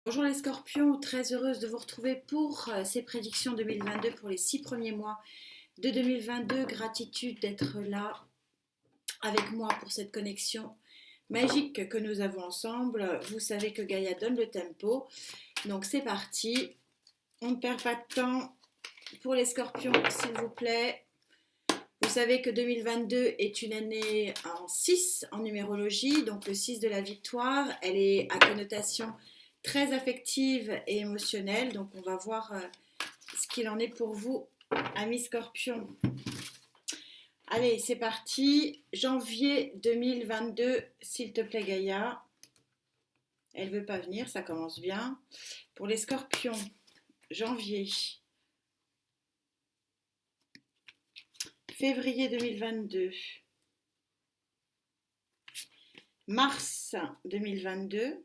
Bonjour les scorpions, très heureuse de vous retrouver pour ces prédictions 2022 pour les 6 premiers mois de 2022. Gratitude d'être là avec moi pour cette connexion magique que nous avons ensemble. Vous savez que Gaïa donne le tempo, donc c'est parti. On ne perd pas de temps pour les scorpions, s'il vous plaît. Vous savez que 2022 est une année en 6 en numérologie, donc le 6 de la victoire. Elle est à connotation très affective et émotionnelle, donc on va voir ce qu'il en est pour vous, amis scorpions. Allez, c'est parti. Janvier 2022, s'il te plaît Gaïa. Elle veut pas venir, ça commence bien. Pour les scorpions, janvier. Février 2022. Mars 2022.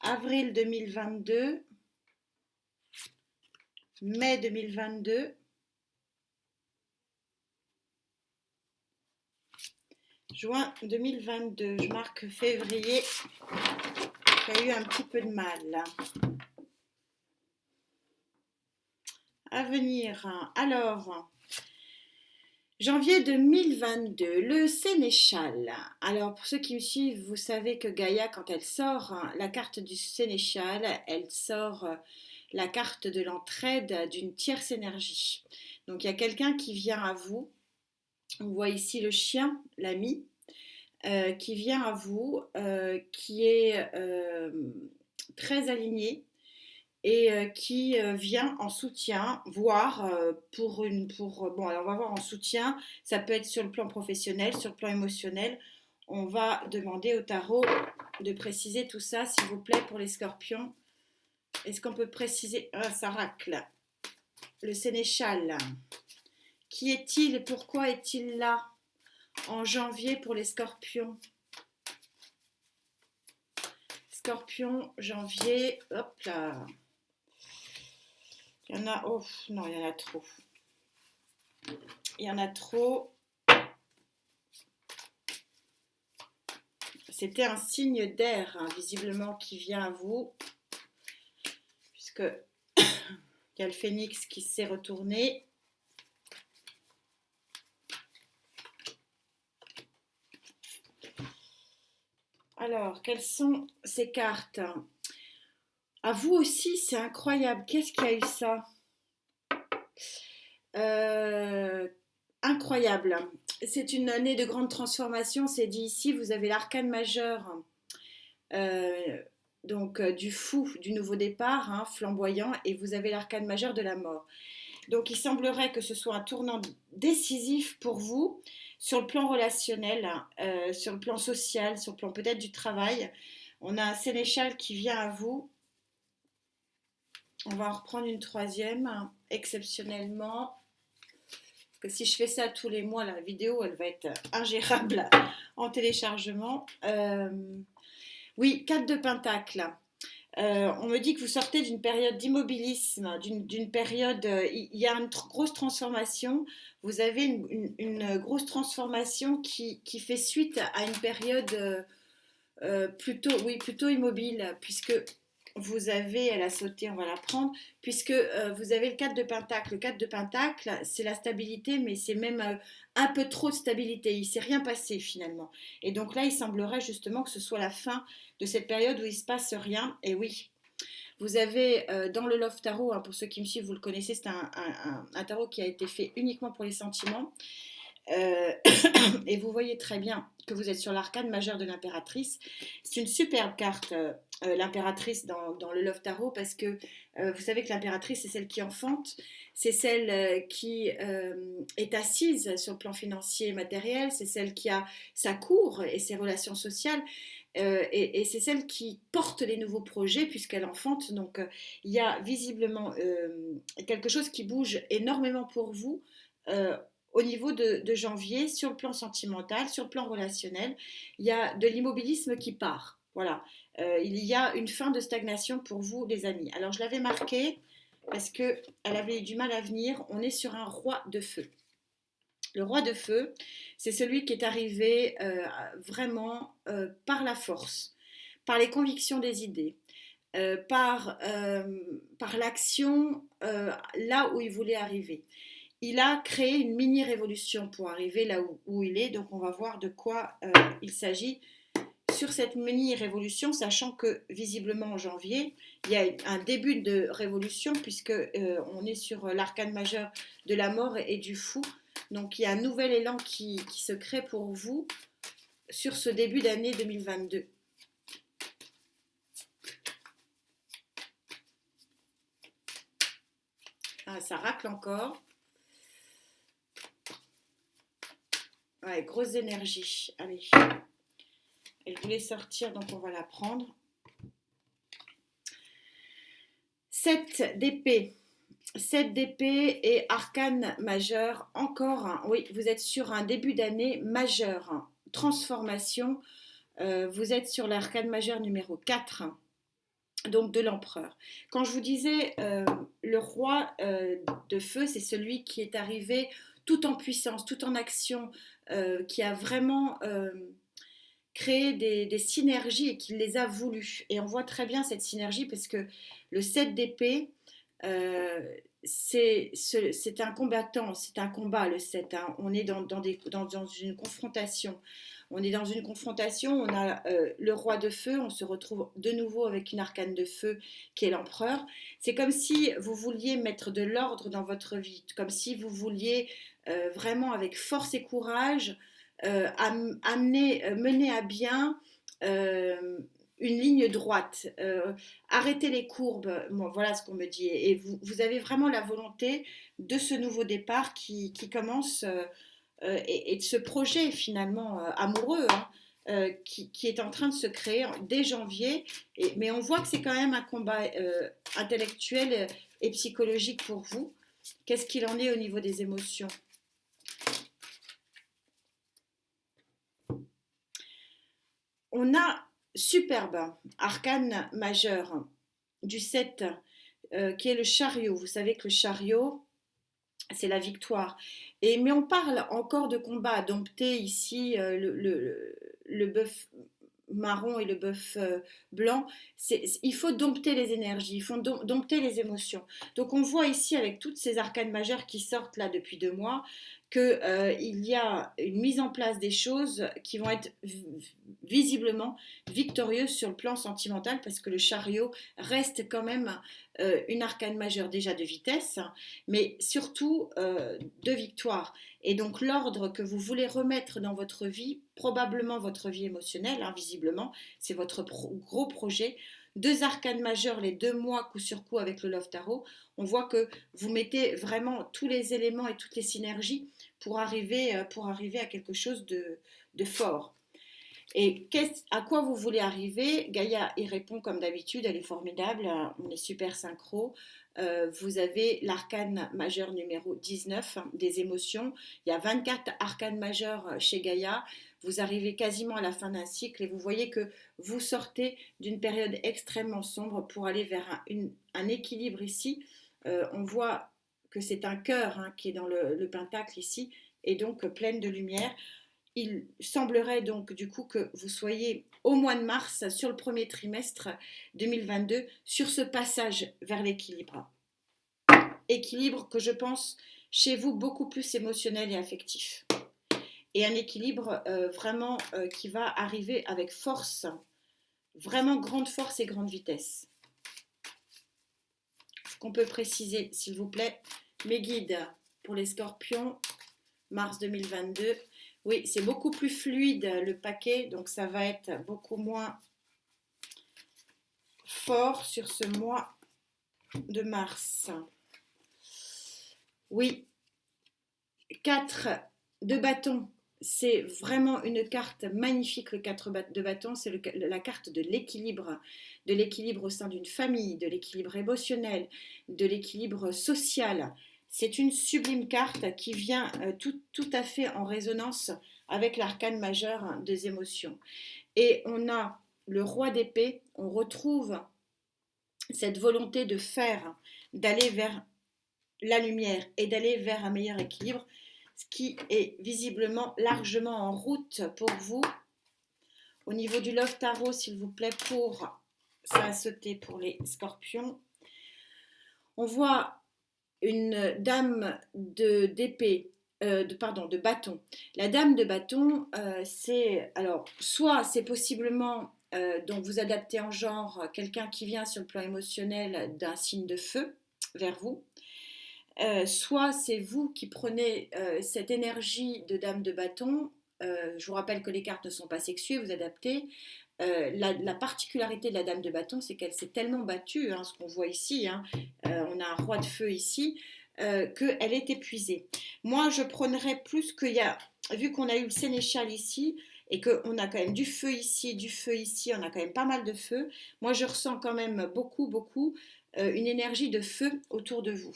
Avril 2022. Mai 2022. Juin 2022. Je marque février. Qui a eu un petit peu de mal. À venir. Alors, janvier 2022, le sénéchal. Alors, pour ceux qui me suivent, vous savez que Gaïa, quand elle sort la carte du sénéchal, elle sort la carte de l'entraide d'une tierce énergie. Donc, il y a quelqu'un qui vient à vous. On voit ici le chien, l'ami, qui vient à vous, qui est très aligné et qui vient en soutien, voire bon, alors on va voir en soutien, ça peut être sur le plan professionnel, sur le plan émotionnel. On va demander au tarot de préciser tout ça, s'il vous plaît, pour les scorpions. Est-ce qu'on peut préciser? Ah, ça racle. Le sénéchal. Qui est-il et pourquoi est-il là en janvier pour les scorpions? Scorpion, janvier, hop là. Il y en a, oh non, il y en a trop. Il y en a trop. C'était un signe d'air, visiblement, qui vient à vous. Puisque il y a le phénix qui s'est retourné. Alors, quelles sont ces cartes? À vous aussi, c'est incroyable. Qu'est-ce qui a eu ça? Incroyable. C'est une année de grande transformation. C'est dit ici, vous avez l'arcane majeur. Donc du fou, du nouveau départ, flamboyant, et vous avez l'arcane majeur de la mort. Donc il semblerait que ce soit un tournant décisif pour vous sur le plan relationnel, sur le plan social, sur le plan peut-être du travail. On a un sénéchal qui vient à vous. On va en reprendre une troisième, exceptionnellement. Parce que si je fais ça tous les mois, la vidéo, elle va être ingérable en téléchargement. Oui, 4 de Pentacle. On me dit que vous sortez d'une période d'immobilisme, d'une période, il y a une grosse transformation. Vous avez une grosse transformation qui fait suite à une période plutôt immobile, puisque vous avez, elle a sauté, on va la prendre, puisque vous avez le 4 de Pentacle. Le 4 de Pentacle, c'est la stabilité, mais c'est même un peu trop de stabilité. Il ne s'est rien passé finalement. Et donc là, il semblerait justement que ce soit la fin de cette période où il ne se passe rien. Et oui, vous avez dans le Love Tarot, pour ceux qui me suivent, vous le connaissez, c'est un tarot qui a été fait uniquement pour les sentiments. Euh, et vous voyez très bien que vous êtes sur l'arcane majeur de l'impératrice. C'est une superbe carte, l'impératrice dans le Love Tarot, parce que vous savez que l'impératrice, c'est celle qui enfante, c'est celle qui est assise sur le plan financier et matériel, c'est celle qui a sa cour et ses relations sociales. Et c'est celle qui porte les nouveaux projets puisqu'elle enfante. Donc il y a visiblement quelque chose qui bouge énormément pour vous au niveau de janvier, sur le plan sentimental, sur le plan relationnel. Il y a de l'immobilisme qui part. Voilà. Il y a une fin de stagnation pour vous, les amis. Alors, je l'avais marqué parce qu'elle avait eu du mal à venir. On est sur un roi de feu. Le roi de feu, c'est celui qui est arrivé vraiment par la force, par les convictions des idées, par l'action là où il voulait arriver. Il a créé une mini-révolution pour arriver là où il est, donc on va voir de quoi il s'agit sur cette mini-révolution, sachant que visiblement en janvier, il y a un début de révolution puisque on est sur l'arcane majeur de la mort et du fou. Donc il y a un nouvel élan qui se crée pour vous sur ce début d'année 2022. Ah, ça racle encore. Ouais, grosse énergie. Allez. Elle voulait sortir, donc on va la prendre. 7 d'épée. 7 d'épée et arcane majeur. Encore, oui, vous êtes sur un début d'année majeur. Transformation. Vous êtes sur l'arcane majeur numéro 4. Donc de l'empereur. Quand je vous disais le roi de feu, c'est celui qui est arrivé tout en puissance, tout en action, qui a vraiment créé des synergies et qui les a voulues. Et on voit très bien cette synergie parce que le 7 d'épée, c'est un combattant, c'est un combat le 7. Hein. On est dans une confrontation. On est dans une confrontation, on a le roi de feu, on se retrouve de nouveau avec une arcane de feu qui est l'empereur. C'est comme si vous vouliez mettre de l'ordre dans votre vie, comme si vous vouliez vraiment avec force et courage mener à bien une ligne droite, arrêter les courbes, bon, voilà ce qu'on me dit. Et vous avez vraiment la volonté de ce nouveau départ qui commence... et de ce projet finalement amoureux qui est en train de se créer dès janvier. Mais on voit que c'est quand même un combat intellectuel et psychologique pour vous. Qu'est-ce qu'il en est au niveau des émotions? On a superbe arcane majeur du 7 qui est le chariot. Vous savez que le chariot, c'est la victoire. Mais on parle encore de combat à dompter ici, le bœuf marron et le bœuf blanc. Il faut dompter les énergies, il faut dompter les émotions. Donc on voit ici avec toutes ces arcanes majeures qui sortent là depuis 2 mois, qu'il y a une mise en place des choses qui vont être visiblement victorieuses sur le plan sentimental parce que le chariot reste quand même une arcane majeure déjà de vitesse, mais surtout de victoire. Et donc l'ordre que vous voulez remettre dans votre vie, probablement votre vie émotionnelle, hein, visiblement, c'est votre gros projet. 2 arcanes majeures, les 2 mois coup sur coup avec le Love Tarot, on voit que vous mettez vraiment tous les éléments et toutes les synergies pour arriver à quelque chose de fort. Et à quoi vous voulez arriver? Gaïa y répond comme d'habitude, elle est formidable, on est super synchro. Vous avez l'arcane majeur numéro 19 des émotions. Il y a 24 arcanes majeurs chez Gaïa. Vous arrivez quasiment à la fin d'un cycle et vous voyez que vous sortez d'une période extrêmement sombre pour aller vers un équilibre ici. On voit que c'est un cœur qui est dans le pentacle ici et donc pleine de lumière. Il semblerait donc du coup que vous soyez au mois de mars, sur le premier trimestre 2022, sur ce passage vers l'équilibre. Équilibre que je pense chez vous beaucoup plus émotionnel et affectif. Et un équilibre vraiment qui va arriver avec force, vraiment grande force et grande vitesse. Est-ce qu'on peut préciser, s'il vous plaît, mes guides pour les scorpions, mars 2022? Oui, c'est beaucoup plus fluide le paquet, donc ça va être beaucoup moins fort sur ce mois de mars. Oui, 4 de bâton, c'est vraiment une carte magnifique, le 4 de bâton, c'est la carte de l'équilibre au sein d'une famille, de l'équilibre émotionnel, de l'équilibre social. C'est une sublime carte qui vient tout à fait en résonance avec l'arcane majeur des émotions. Et on a le roi d'épée, on retrouve cette volonté de faire, d'aller vers la lumière et d'aller vers un meilleur équilibre. ce qui est visiblement largement en route pour vous. Au niveau du Love Tarot, s'il vous plaît, ça a sauté pour les scorpions. On voit une dame d'épée, de bâton. La dame de bâton, soit c'est possiblement, donc vous adaptez en genre, quelqu'un qui vient sur le plan émotionnel d'un signe de feu vers vous. Soit c'est vous qui prenez cette énergie de dame de bâton. Je vous rappelle que les cartes ne sont pas sexuées, vous adaptez. La particularité de la dame de bâton, c'est qu'elle s'est tellement battue, hein, ce qu'on voit ici, hein, on a un roi de feu ici, qu'elle est épuisée. Moi, je prendrais plus qu'il y a, vu qu'on a eu le sénéchal ici, et qu'on a quand même du feu ici, on a quand même pas mal de feu, moi je ressens quand même beaucoup une énergie de feu autour de vous.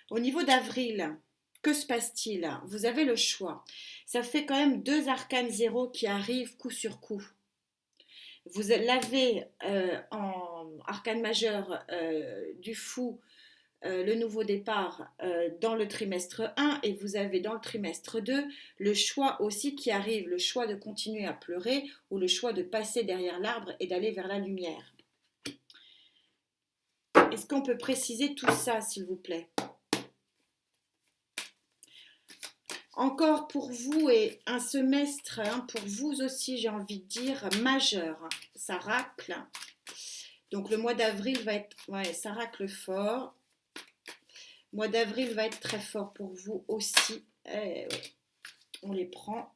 Au niveau d'avril, que se passe-t-il? Vous avez le choix. Ça fait quand même 2 arcanes 0 qui arrivent coup sur coup. Vous l'avez en arcane majeur du fou, le nouveau départ dans le trimestre 1, et vous avez dans le trimestre 2 le choix aussi qui arrive, le choix de continuer à pleurer ou le choix de passer derrière l'arbre et d'aller vers la lumière. Est-ce qu'on peut préciser tout ça, s'il vous plaît? Encore pour vous, et un semestre, hein, pour vous aussi, j'ai envie de dire, majeur. Ça racle. Donc le mois d'avril va être... Ouais, ça racle fort. Le mois d'avril va être très fort pour vous aussi. Ouais, on les prend.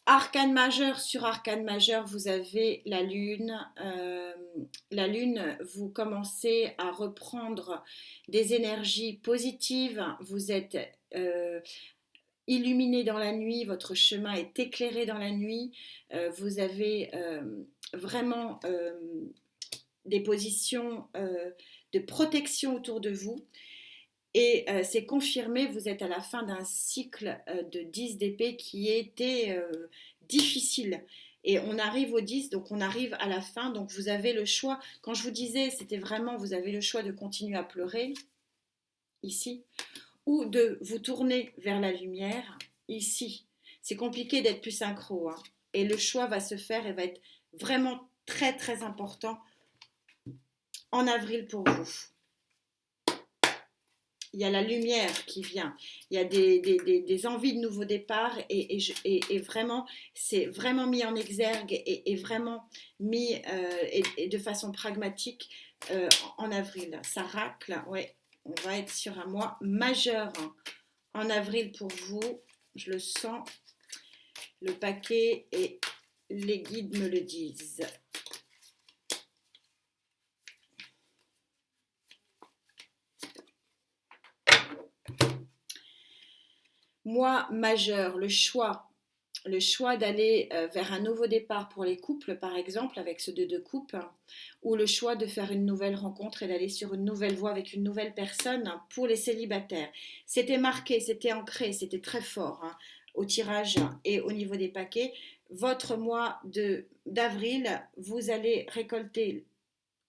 Arcane majeur sur arcane majeur, vous avez la lune. La lune, vous commencez à reprendre des énergies positives. Vous êtes illuminé dans la nuit, votre chemin est éclairé dans la nuit. Vous avez vraiment des positions de protection autour de vous. Et c'est confirmé, vous êtes à la fin d'un cycle de 10 d'épée qui était difficile. Et on arrive au 10, donc on arrive à la fin. Donc vous avez le choix. Quand je vous disais, c'était vraiment, vous avez le choix de continuer à pleurer, ici, ou de vous tourner vers la lumière, ici. C'est compliqué d'être plus synchro, hein. Et le choix va se faire et va être vraiment très important en avril pour vous. Il y a la lumière qui vient, il y a des envies de nouveau départ, et vraiment, c'est vraiment mis en exergue et vraiment mis et de façon pragmatique en avril. Ça racle, ouais, on va être sur un mois majeur en avril pour vous, je le sens, le paquet et les guides me le disent. Mois majeur, le choix d'aller vers un nouveau départ pour les couples, par exemple, avec ce 2 de coupe, ou le choix de faire une nouvelle rencontre et d'aller sur une nouvelle voie avec une nouvelle personne pour les célibataires. C'était marqué, c'était ancré, c'était très fort, hein, au tirage et au niveau des paquets. Votre mois d'avril, vous allez récolter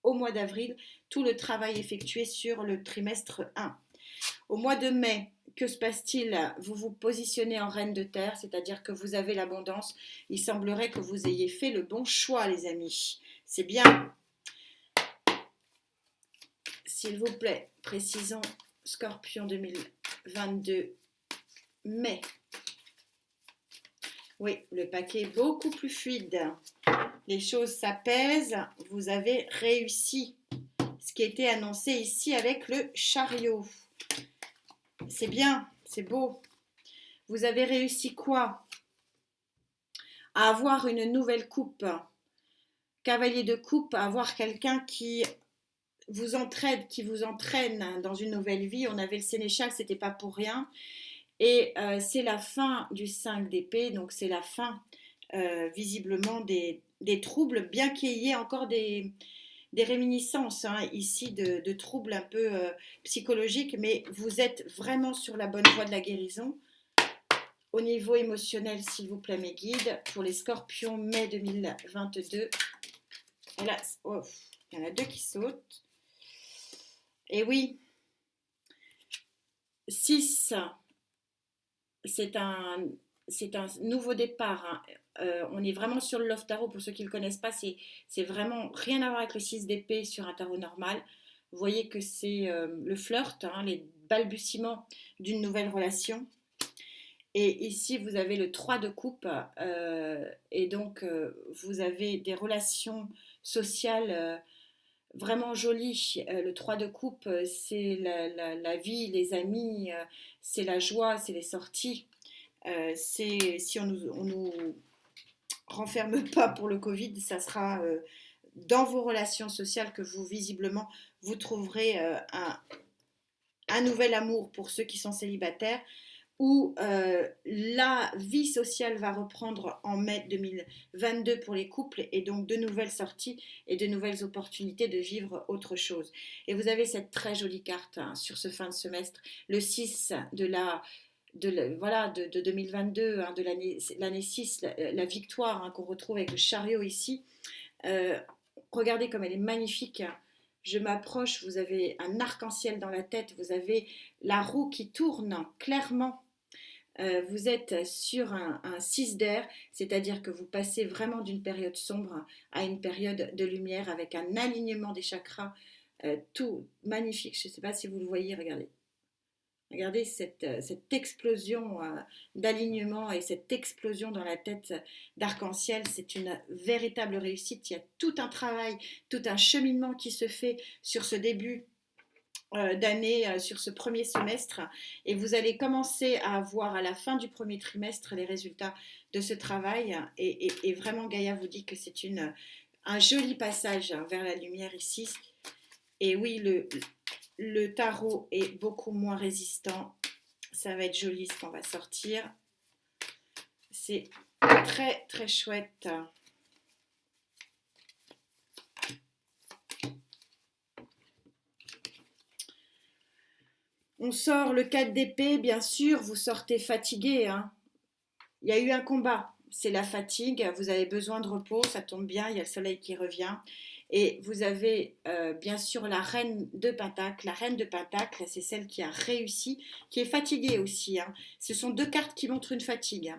au mois d'avril tout le travail effectué sur le trimestre 1. Au mois de mai, que se passe-t-il? Vous vous positionnez en reine de terre, c'est-à-dire que vous avez l'abondance. Il semblerait que vous ayez fait le bon choix, les amis. C'est bien. S'il vous plaît, précisons Scorpion 2022, mai. Oui, le paquet est beaucoup plus fluide. Les choses s'apaisent. Vous avez réussi ce qui était annoncé ici avec le chariot. C'est bien, c'est beau. Vous avez réussi quoi? À avoir une nouvelle coupe. Cavalier de coupe, à avoir quelqu'un qui vous entraîne dans une nouvelle vie. On avait le sénéchal, c'était pas pour rien. Et c'est la fin du 5 d'épée, donc c'est la fin visiblement des troubles, bien qu'il y ait encore des réminiscences ici de troubles un peu psychologiques, mais vous êtes vraiment sur la bonne voie de la guérison. Au niveau émotionnel, s'il vous plaît, mes guides, pour les scorpions, mai 2022. Et là, oh, il y en a 2 qui sautent. Et oui, 6, c'est un, c'est un nouveau départ, hein. On est vraiment sur le Love Tarot. Pour ceux qui ne le connaissent pas, c'est vraiment rien à voir avec le 6 d'épée sur un tarot normal. Vous voyez que c'est le flirt, hein, les balbutiements d'une nouvelle relation. Et ici, vous avez le 3 de coupe, et donc vous avez des relations sociales vraiment jolies. Le 3 de coupe, c'est la vie, les amis, c'est la joie, c'est les sorties. C'est si on nous renferme pas pour le Covid, ça sera dans vos relations sociales que vous visiblement vous trouverez un nouvel amour pour ceux qui sont célibataires, où la vie sociale va reprendre en mai 2022 pour les couples, et donc de nouvelles sorties et de nouvelles opportunités de vivre autre chose. Et vous avez cette très jolie carte, hein, sur ce fin de semestre, le 6 voilà, de 2022, hein, de l'année 6, la victoire, hein, qu'on retrouve avec le chariot ici. Euh, Regardez comme elle est magnifique. Je m'approche, vous avez un arc-en-ciel dans la tête, vous avez la roue qui tourne clairement. Vous êtes sur un 6 d'air, c'est-à-dire que vous passez vraiment d'une période sombre à une période de lumière avec un alignement des chakras, tout magnifique. Je ne sais pas si vous le voyez, regardez. Regardez cette explosion d'alignement et cette explosion dans la tête d'arc-en-ciel. C'est une véritable réussite. Il y a tout un travail, tout un cheminement qui se fait sur ce début d'année, sur ce premier semestre. Et vous allez commencer à voir à la fin du premier trimestre les résultats de ce travail. Et vraiment, Gaïa vous dit que c'est un joli passage vers la lumière ici. Et oui, le tarot est beaucoup moins résistant. Ça va être joli ce qu'on va sortir. C'est très très chouette. On sort le 4 d'épée, bien sûr, vous sortez fatigué, hein. Il y a eu un combat, c'est la fatigue, vous avez besoin de repos, ça tombe bien, il y a le soleil qui revient. Et vous avez bien sûr la reine de Pentacle. La reine de Pentacle, c'est celle qui a réussi, qui est fatiguée aussi, hein. Ce sont deux cartes qui montrent une fatigue.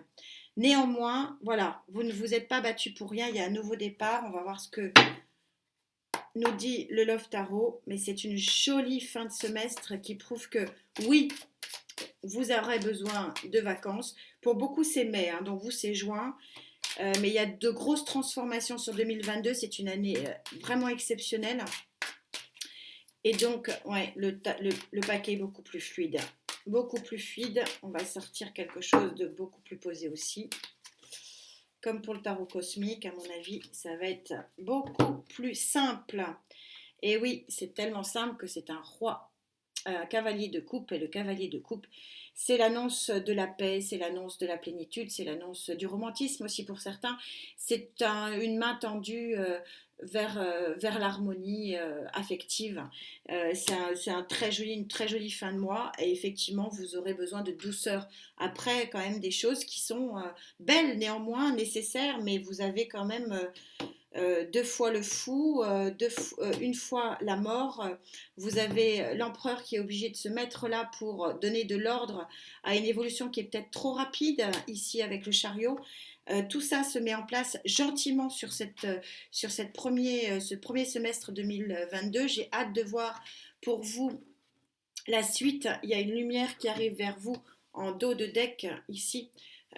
Néanmoins, voilà, vous ne vous êtes pas battu pour rien, il y a un nouveau départ. On va voir ce que nous dit le Love Tarot, mais c'est une jolie fin de semestre qui prouve que oui, vous aurez besoin de vacances. Pour beaucoup, c'est mai, hein, donc vous, c'est juin. Mais il y a de grosses transformations sur 2022. C'est une année vraiment exceptionnelle. Et donc, ouais, le paquet est beaucoup plus fluide. Beaucoup plus fluide. On va sortir quelque chose de beaucoup plus posé aussi. Comme pour le tarot cosmique, à mon avis, ça va être beaucoup plus simple. Et oui, c'est tellement simple que c'est un roi, cavalier de coupe. Et le cavalier de coupe, c'est l'annonce de la paix, c'est l'annonce de la plénitude, c'est l'annonce du romantisme aussi pour certains. C'est une main tendue vers l'harmonie affective. Une très jolie fin de mois, et effectivement, vous aurez besoin de douceur. Après, quand même, des choses qui sont belles, néanmoins nécessaires, mais vous avez quand même deux fois le fou, une fois la mort. Vous avez l'empereur qui est obligé de se mettre là pour donner de l'ordre à une évolution qui est peut-être trop rapide, ici avec le chariot. Tout ça se met en place gentiment sur ce premier semestre 2022. J'ai hâte de voir pour vous la suite. Il y a une lumière qui arrive vers vous en dos de deck ici,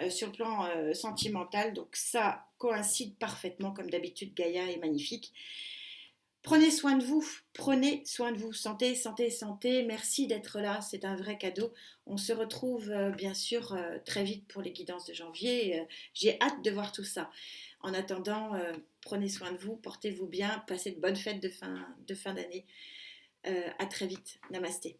sur le plan sentimental. Donc ça coïncide parfaitement, comme d'habitude. Gaïa est magnifique. Prenez soin de vous, santé, santé, santé. Merci d'être là, c'est un vrai cadeau. On se retrouve bien sûr très vite pour les guidances de janvier. J'ai hâte de voir tout ça. En attendant, prenez soin de vous, portez-vous bien, passez de bonnes fêtes de fin d'année. À très vite. Namasté.